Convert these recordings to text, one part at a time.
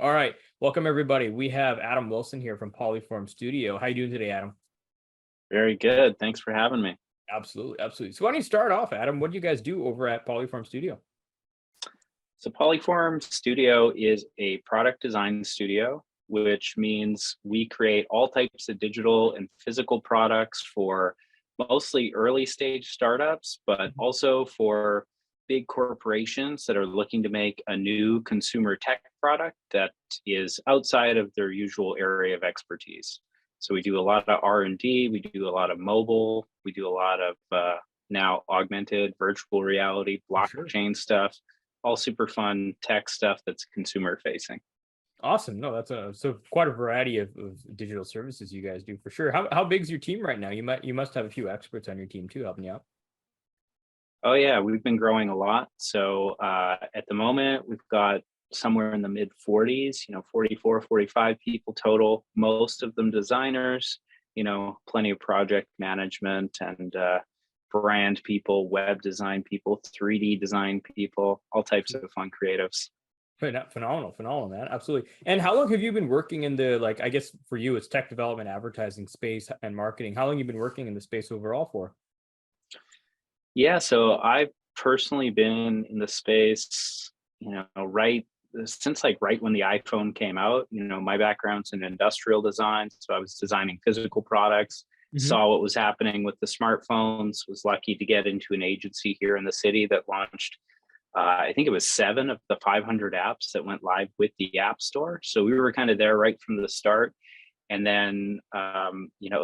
All right. Welcome everybody. We have Adam Wilson here from Polyform Studio. How you doing today, Adam? Very good. Thanks for having me. Absolutely, absolutely. So why don't you start off, Adam? What do you guys do over at Polyform Studio? So, Polyform Studio is a product design studio, which means we create all types of digital and physical products for mostly early stage startups, but Mhm. also for big corporations that are looking to make a new consumer tech product that is outside of their usual area of expertise. So we do a lot of R&D, we do a lot of mobile, we do a lot of now augmented virtual reality, For sure. blockchain stuff, all super fun tech stuff that's consumer facing. Awesome. No, that's quite a variety of digital services you guys do for sure. How big is your team right now? You must have a few experts on your team too helping you out. Oh yeah, we've been growing a lot. So at the moment, we've got somewhere in the mid 40s, 44, 45 people total, most of them designers, plenty of project management and brand people, web design people, 3D design people, all types of fun creatives. Phenomenal, phenomenal, man. Absolutely. And how long have you been working in the like? I guess for you, it's tech development, advertising space, and marketing. How long you been working in the space overall for? Yeah, so I've personally been in the space, right since like right when the iPhone came out. My background's in industrial design, so I was designing physical products, Hmm. saw what was happening with the smartphones, was lucky to get into an agency here in the city that launched I think it was 7 of the 500 apps that went live with the App Store. So we were kind of there right from the start. And then,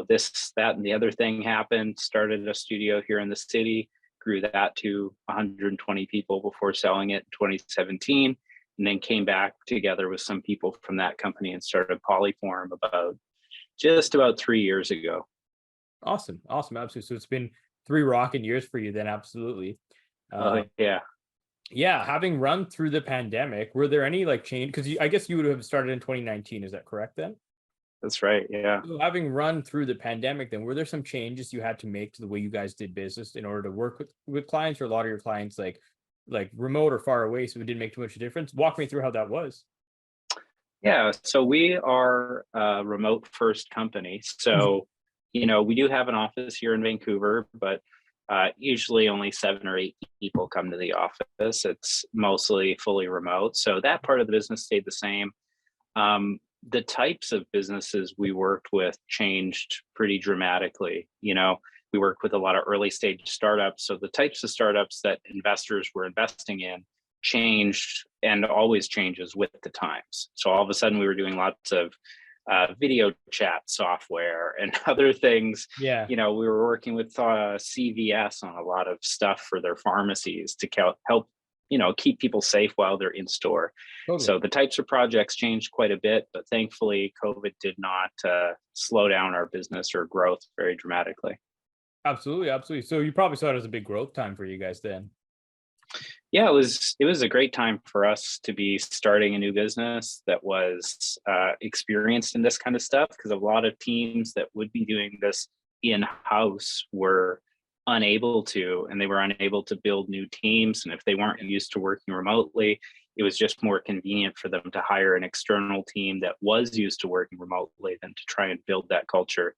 this, that, and the other thing happened. Started a studio here in the city, grew that to 120 people before selling it in 2017, and then came back together with some people from that company and started Polyform just about 3 years ago. Awesome, awesome, absolutely. So it's been three rocking years for you then, absolutely. Oh Uh, yeah, yeah, having run through the pandemic, were there any like change? Because I guess you would have started in 2019. Is that correct then? that's right. Yeah. So having run through the pandemic, then were there some changes you had to make to the way you guys did business in order to work with clients, or a lot of your clients like remote or far away, so it didn't make too much of a difference? Walk me through how that was. Yeah, so we are a remote first company. Mhm. So, we do have an office here in Vancouver, but usually only 7 or 8 people come to the office. It's mostly fully remote. So that part of the business stayed the same. The types of businesses we worked with changed pretty dramatically. We work with a lot of early stage startups. So the types of startups that investors were investing in changed and always changes with the times. So all of a sudden, we were doing lots of video chat software and other things. Yeah, We were working with CVS on a lot of stuff for their pharmacies to help, keep people safe while they're in store. totally. So the types of projects changed quite a bit, but thankfully, COVID did not slow down our business or growth very dramatically. Absolutely, absolutely. So you probably saw it as a big growth time for you guys then. Yeah, it was a great time for us to be starting a new business that was experienced in this kind of stuff, because a lot of teams that would be doing this in house were unable to, and they were unable to build new teams. And if they weren't used to working remotely, it was just more convenient for them to hire an external team that was used to working remotely than to try and build that culture,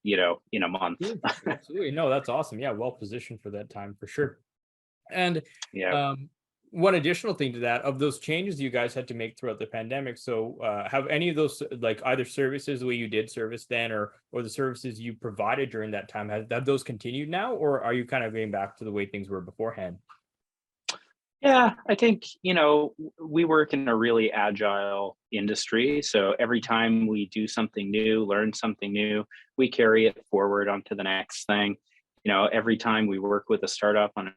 in a month. Absolutely, absolutely. No, that's awesome. Yeah, well positioned for that time for sure. And Yeah. um, one additional thing to that, of those changes you guys had to make throughout the pandemic. So, have any of those, like either services the way you did service then, or the services you provided during that time, have those continued now, or are you kind of getting back to the way things were beforehand? Yeah, I think, we work in a really agile industry. So every time we do something new, learn something new, we carry it forward onto the next thing. Every time we work with a startup on a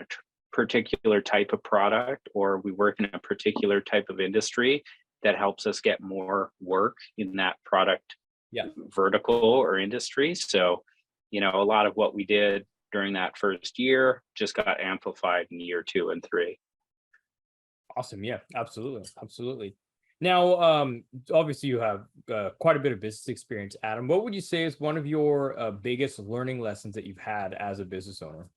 particular type of product, or we work in a particular type of industry, that helps us get more work in that product Yeah. vertical or industry. So, a lot of what we did during that first year just got amplified in year two and three. Awesome. Yeah, absolutely. Absolutely. Now, obviously, you have quite a bit of business experience, Adam. What would you say is one of your biggest learning lessons that you've had as a business owner?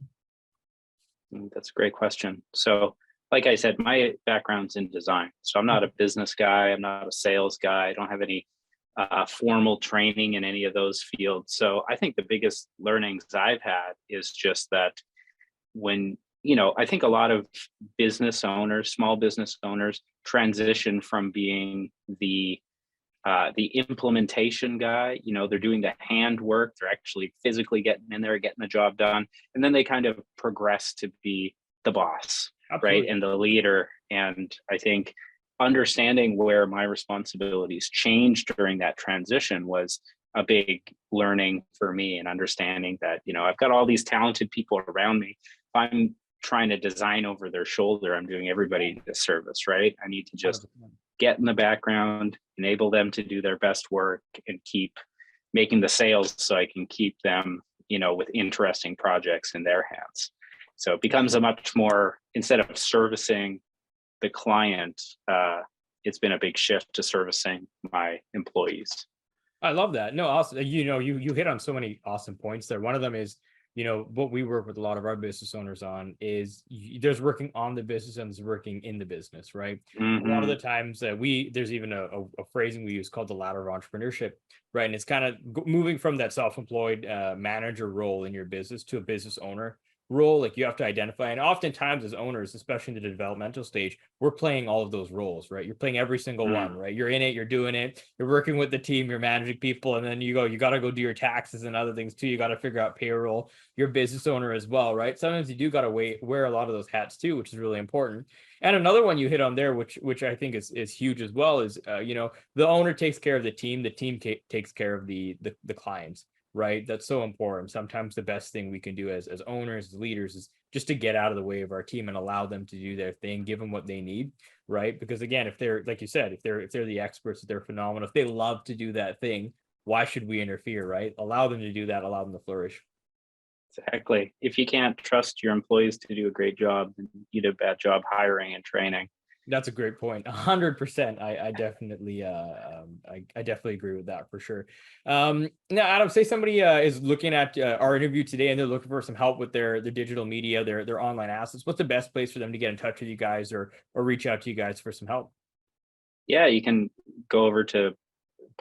That's a great question. So, like I said, my background's in design, so I'm not a business guy. I'm not a sales guy. I don't have any formal training in any of those fields. So I think the biggest learnings I've had is just that when, I think a lot of business owners, small business owners, transition from being the implementation guy. They're doing the hand work. They're actually physically getting in there, getting the job done, and then they kind of progress to be the boss, right, Absolutely. and the leader. And I think understanding where my responsibilities changed during that transition was a big learning for me, and understanding that I've got all these talented people around me. If I'm trying to design over their shoulder, I'm doing everybody a disservice, right? I need to just 100%. get in the background, enable them to do their best work, and keep making the sales so I can keep them, with interesting projects in their hands. So it becomes a much more, instead of servicing the client, it's been a big shift to servicing my employees. I love that. No, also, you hit on so many awesome points there. One of them is, what we work with a lot of our business owners on is there's working on the business and there's working in the business, right? A lot of Mm-hmm. the times that there's even a phrasing we use called the ladder of entrepreneurship, right? And it's kind of moving from that self-employed manager role in your business to a business owner role. Like you have to identify, and oftentimes as owners, especially in the developmental stage, we're playing all of those roles, right? You're playing every single one, right? You're in it, you're doing it, you're working with the team, you're managing people, and then you got to go do your taxes and other things too. You got to figure out payroll. You're a business owner as well, right? Sometimes you do got to wear a lot of those hats too, which is really important. And another one you hit on there, which I think is huge as well, is the owner takes care of the team takes care of the clients, right? That's so important. Sometimes the best thing we can do as owners, as leaders, is just to get out of the way of our team and allow them to do their thing, give them what they need, right? Because again, if they're, like you said, if they're the experts, if they're phenomenal, if they love to do that thing, why should we interfere, right? Allow them to do that, allow them to flourish. Exactly. If you can't trust your employees to do a great job, then you did a bad job hiring and training. That's a great point. 100%. I definitely, I definitely agree with that for sure. Now, Adam, say somebody is looking at our interview today and they're looking for some help with their digital media, their online assets. What's the best place for them to get in touch with you guys, or reach out to you guys for some help? Yeah, you can go over to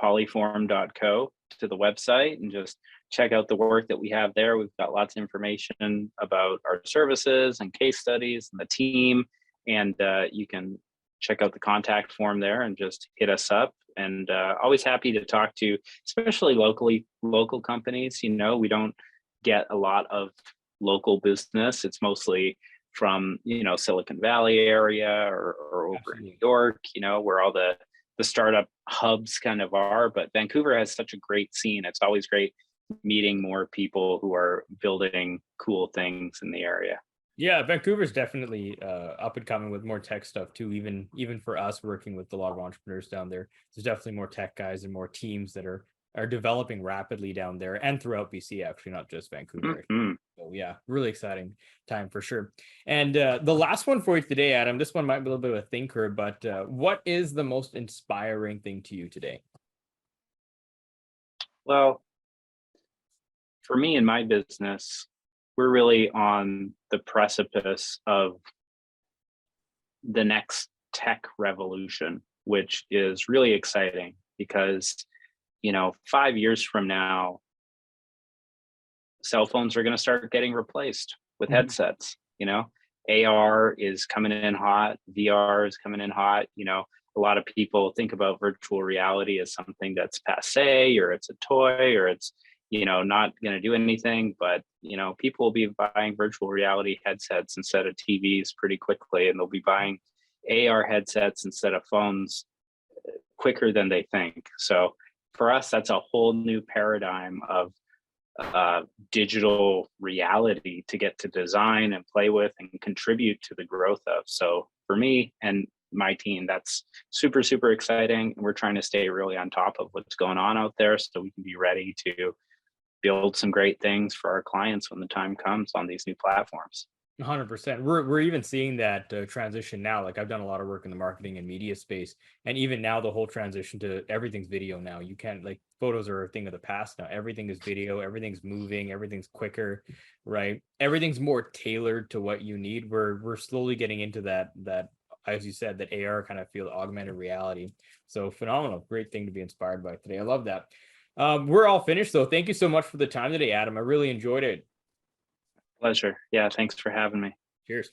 polyform.co, to the website, and just check out the work that we have there. We've got lots of information about our services and case studies and the team. And you can check out the contact form there and just hit us up. And always happy to talk to, especially local companies. We don't get a lot of local business. It's mostly from Silicon Valley area, or over in New Absolutely. York, where all the startup hubs kind of are. But Vancouver has such a great scene. It's always great meeting more people who are building cool things in the area. Yeah, Vancouver's definitely up and coming with more tech stuff too. Even for us working with a lot of entrepreneurs down there, there's definitely more tech guys and more teams that are developing rapidly down there and throughout BC. Actually, not just Vancouver. Mhm. So yeah, really exciting time for sure. And the last one for you today, Adam. This one might be a little bit of a thinker, but what is the most inspiring thing to you today? Well, for me in my business, we're really on the precipice of the next tech revolution, which is really exciting because, 5 years from now, cell phones are going to start getting replaced with Mhm. headsets. AR is coming in hot, VR is coming in hot. A lot of people think about virtual reality as something that's passe, or it's a toy, or it's not going to do anything. But people will be buying virtual reality headsets instead of TVs pretty quickly, and they'll be buying AR headsets instead of phones quicker than they think. So for us, that's a whole new paradigm of digital reality to get to design and play with and contribute to the growth of. So for me and my team, that's super, super exciting. And we're trying to stay really on top of what's going on out there so we can be ready to build some great things for our clients when the time comes on these new platforms. 100%. We're even seeing that transition now. Like I've done a lot of work in the marketing and media space, and even now the whole transition to everything's video now. You can't, like, photos are a thing of the past now. Everything is video. Everything's moving. Everything's quicker, right? Everything's more tailored to what you need. We're slowly getting into that, as you said, that AR kind of feel, augmented reality. So phenomenal, great thing to be inspired by today. I love that. We're all finished, so thank you so much for the time today, Adam. I really enjoyed it. Pleasure. Yeah, thanks for having me. Cheers.